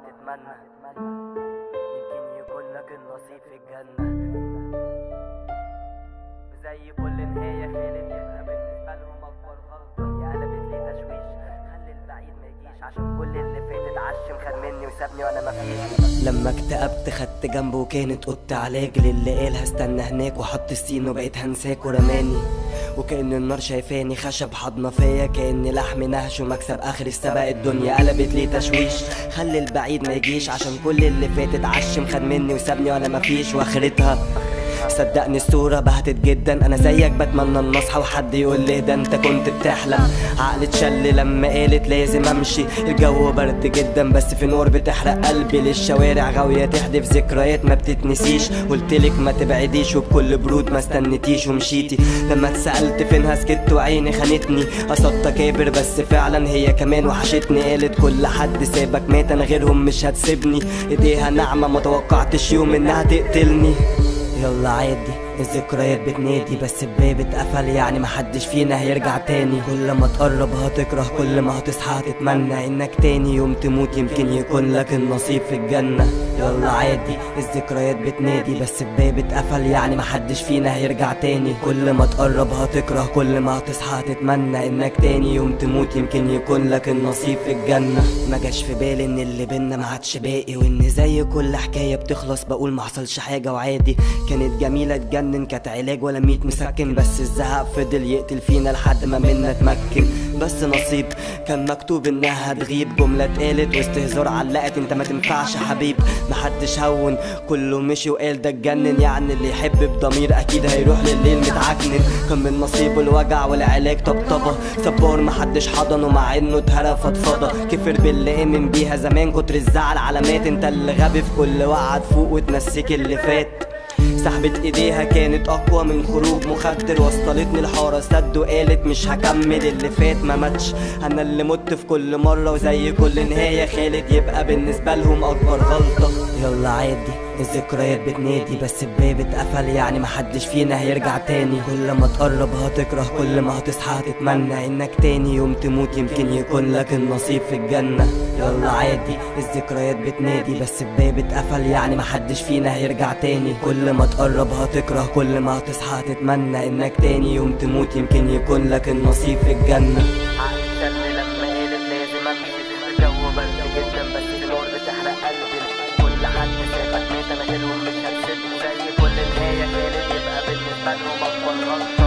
هتتمنى يمكن يكون لك النصيب في الجنة. وزي كل نهاية خالد يبقى بالنسبة لهم أكبر غلطة. يا قلبت لي تشويش خلي البعيد ما يجيش، عشان كل اللي فات اتعشم خد مني وسابني وانا مفيش. لما اكتئبت خدت جنبه وكانت قط علاج للي قال هستنى هناك، وحط السين وبقيت هنساك ورماني، وكأن النار شايفاني خشب حضنة فيا، كأن لحم نهش ومكسب اخر السبق. الدنيا قلبت لي تشويش خلي البعيد ما يجيش، عشان كل اللي فات اتعشم خد مني وسابني وانا مفيش. واخرتها صدقني الصورة بهتت جدا، انا زيك بتمنى ان اصحى وحد يقول لي ده انت كنت بتحلم. عقلي اتشل لما قالت لازم امشي، الجو برد جدا بس في نور بتحرق قلبي، للشوارع غاوية تحدف ذكريات ما بتتنسيش. قلتلك ما تبعديش وبكل برود ما استنتيش ومشيتي. لما اتسألت فينها سكت وعيني خانتني، قصدت كابر بس فعلا هي كمان وحشتني. قالت كل حد سابك مات انا غيرهم مش هتسيبني، ايديها ناعمة ما توقعتش يوم انها تقتلني. يلا عادي الذكريات بتنادي، بس الباب اتقفل يعني محدش فينا هيرجع تاني. كل ما تقرب هتكره، كل ما هتصحى هتتمنى انك تاني يوم تموت يمكن يكون لك النصيب في الجنة. يلا عادي الذكريات بتنادي، بس الباب اتقفل يعني محدش فينا هيرجع تاني. كل ما تقرب هتكره، كل ما هتصحى هتتمنى انك تاني يوم تموت يمكن يكون لك النصيب في الجنة. ما جاش في بالي ان اللي بينا ما عادش باقي، وان زي كل حكاية بتخلص بقول ما حصلش حاجة وعادي. كانت جميلة تجنن كانت علاج ولا 100 مسكن، بس الزهق فضل يقتل فينا لحد ما منا اتمكن. بس نصيب كان مكتوب انها هتغيب، جملة اتقالت واستهزار علقت انت ما تنفعش حبيب. محدش هون كله مشي وقال ده اتجنن، يعني اللي يحب بضمير اكيد هيروح لليل متعكنن. كان من نصيبه الوجع والعلاج طبطبة، صبار محدش حضنه مع انه اتهرى فضفضة. كفر باللي امن بيها زمان كتر الزعل علامات، انت اللي غبي في كل وقعة تفوق وتنسيك اللي فات. سحبت ايديها كانت اقوى من خروج مخدر، وصلتني الحارة سد وقالت مش هكمل اللي فات ما ماتش. انا اللي مت في كل مرة وزي كل نهاية خالد يبقى بالنسبة لهم اكبر غلطة. يلا عادي الذكريات بتنادي، بس الباب اتقفل يعني محدش فينا هيرجع تاني. كل ما تقرب هتكره، كل ما هتصحى هتتمنى انك تاني يوم تموت يمكن يكون لك النصيب في الجنة. يلا عادي الذكريات بتنادي، بس الباب اتقفل يعني محدش فينا هيرجع تاني. كل ما تقرب هتكره، كل ما هتصحى هتتمنى انك تاني يوم تموت يمكن يكون لك النصيب في الجنة. عقلي لما قالت لازم امشي، الجو برد جدا بس النور بتحرق قلبي. كل حد سابك مات انا غيرهم مش هتسيبني، زي كل نهاية خالد يبقى بالنسبة لهم اكبر غلطة.